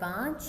5,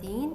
3,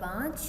5,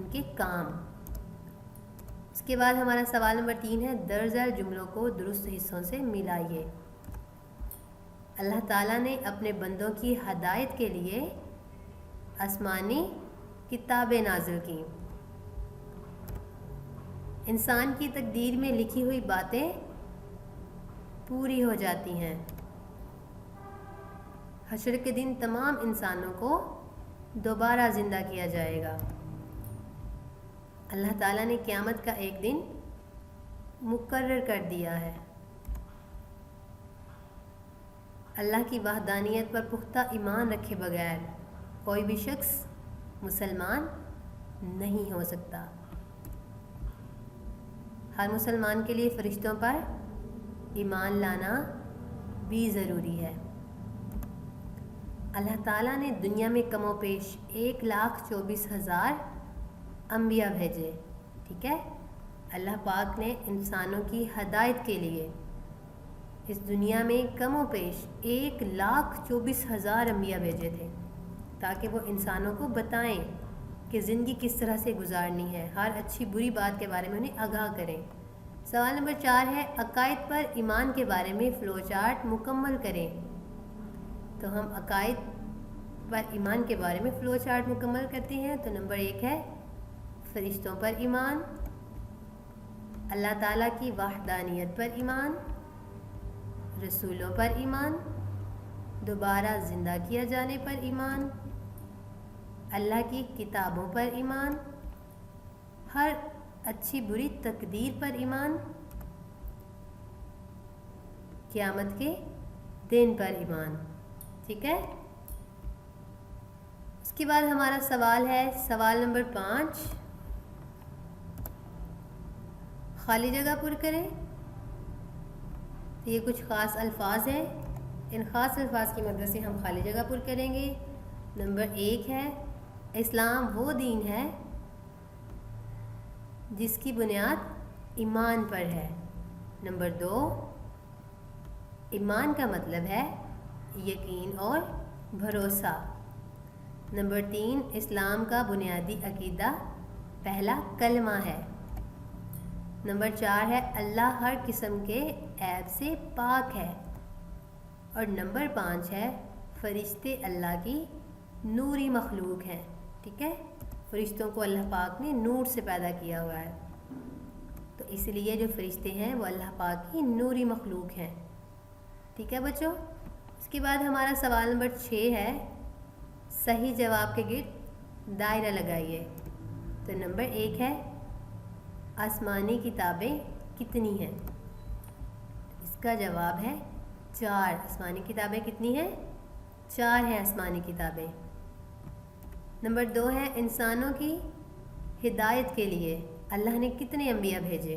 ان کے کام۔ اس کے بعد ہمارا سوال نمبر 3 ہے، درج ذیل جملوں کو درست حصوں سے ملائیے۔ اللہ تعالیٰ نے اپنے بندوں کی ہدایت کے لیے آسمانی کتابیں نازل کیں۔ انسان کی تقدیر میں لکھی ہوئی باتیں پوری ہو جاتی ہیں۔ حشر کے دن تمام انسانوں کو دوبارہ زندہ کیا جائے گا۔ اللہ تعالیٰ نے قیامت کا ایک دن مقرر کر دیا ہے۔ اللہ کی وحدانیت پر پختہ ایمان رکھے بغیر کوئی بھی شخص مسلمان نہیں ہو سکتا۔ ہر مسلمان کے لیے فرشتوں پر ایمان لانا بھی ضروری ہے۔ اللہ تعالیٰ نے دنیا میں کم و بیش 1,24,000 انبیاء بھیجے، ٹھیک ہے۔ اللہ پاک نے انسانوں کی ہدایت کے لیے اس دنیا میں کم و بیش 1,24,000 انبیاء بھیجے تھے، تاکہ وہ انسانوں کو بتائیں کہ زندگی کس طرح سے گزارنی ہے، ہر اچھی بری بات کے بارے میں انہیں آگاہ کریں۔ سوال نمبر 4 ہے، عقائد پر ایمان کے بارے میں فلو چارٹ مکمل کریں۔ تو ہم عقائد پر ایمان کے بارے میں فلو چارٹ مکمل کرتے ہیں۔ تو نمبر 1 ہے فرشتوں پر ایمان، اللہ تعالیٰ کی وحدانیت پر ایمان، رسولوں پر ایمان، دوبارہ زندہ کیا جانے پر ایمان، اللہ کی کتابوں پر ایمان، ہر اچھی بری تقدیر پر ایمان، قیامت کے دن پر ایمان، ٹھیک ہے۔ اس کے بعد ہمارا سوال ہے، سوال نمبر 5، خالی جگہ پر کریں۔ یہ کچھ خاص الفاظ ہیں، ان خاص الفاظ کی مدد سے ہم خالی جگہ پر کریں گے۔ نمبر 1 ہے، اسلام وہ دین ہے جس کی بنیاد ایمان پر ہے۔ نمبر 2، ایمان کا مطلب ہے یقین اور بھروسہ۔ نمبر 3، اسلام کا بنیادی عقیدہ پہلا کلمہ ہے۔ نمبر 4 ہے، اللہ ہر قسم کے عیب سے پاک ہے۔ اور نمبر 5 ہے، فرشتے اللہ کی نوری مخلوق ہیں، ٹھیک ہے۔ فرشتوں کو اللہ پاک نے نور سے پیدا کیا ہوا ہے، تو اس لیے جو فرشتے ہیں وہ اللہ پاک کی نوری مخلوق ہیں، ٹھیک ہے بچوں۔ اس کے بعد ہمارا سوال نمبر 6 ہے، صحیح جواب کے گرد دائرہ لگائیے۔ تو نمبر 1 ہے، آسمانی کتابیں کتنی ہیں؟ اس کا جواب ہے 4۔ آسمانی کتابیں کتنی ہیں؟ 4 ہیں آسمانی کتابیں۔ نمبر 2 ہے، انسانوں کی ہدایت کے لیے اللہ نے کتنے انبیاء بھیجے؟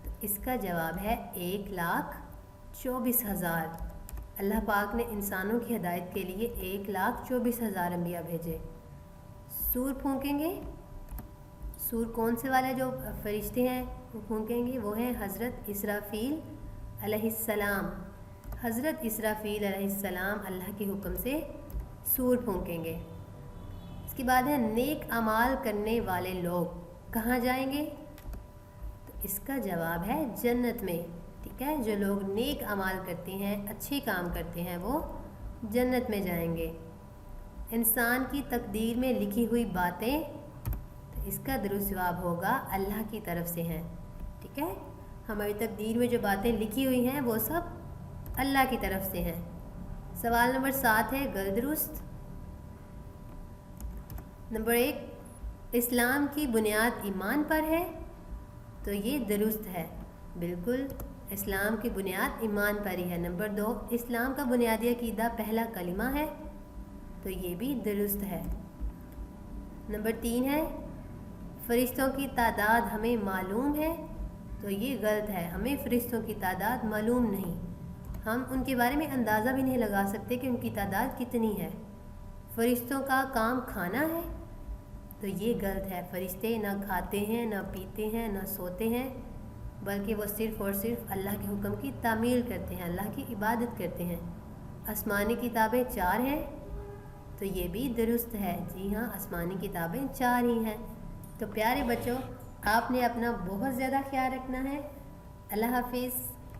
تو اس کا جواب ہے 1,24,000۔ اللہ پاک نے انسانوں کی ہدایت کے لیے 1,24,000 انبیاء بھیجے۔ سور پھونکیں گے، سور کون سے والے جو فرشتے ہیں وہ پھونکیں گے؟ وہ ہیں حضرت اسرافیل علیہ السلام۔ حضرت اسرافیل علیہ السلام اللہ کے حکم سے سور پھونکیں گے۔ اس کے بعد ہے، نیک اعمال کرنے والے لوگ کہاں جائیں گے؟ تو اس کا جواب ہے جنت میں، ٹھیک ہے۔ جو لوگ نیک اعمال کرتے ہیں، اچھے کام کرتے ہیں، وہ جنت میں جائیں گے۔ انسان کی تقدیر میں لکھی ہوئی باتیں، تو اس کا درست جواب ہوگا اللہ کی طرف سے ہیں، ٹھیک ہے۔ ہماری تقدیر میں جو باتیں لکھی ہوئی ہیں وہ سب اللہ کی طرف سے ہیں۔ سوال نمبر 7 ہے، غلط درست۔ نمبر 1، اسلام کی بنیاد ایمان پر ہے، تو یہ درست ہے، بالکل اسلام کی بنیاد ایمان پر ہی ہے۔ نمبر 2، اسلام کا بنیادی عقیدہ پہلا کلمہ ہے، تو یہ بھی درست ہے۔ نمبر 3 ہے، فرشتوں کی تعداد ہمیں معلوم ہے، تو یہ غلط ہے، ہمیں فرشتوں کی تعداد معلوم نہیں، ہم ان کے بارے میں اندازہ بھی نہیں لگا سکتے کہ ان کی تعداد کتنی ہے۔ فرشتوں کا کام کھانا ہے، تو یہ غلط ہے، فرشتے نہ کھاتے ہیں، نہ پیتے ہیں، نہ سوتے ہیں، بلکہ وہ صرف اور صرف اللہ کے حکم کی تعمیل کرتے ہیں، اللہ کی عبادت کرتے ہیں۔ آسمانی کتابیں 4 ہیں، تو یہ بھی درست ہے، جی ہاں آسمانی کتابیں 4 ہی ہیں۔ تو پیارے بچوں، آپ نے اپنا بہت زیادہ خیال رکھنا ہے۔ اللہ حافظ۔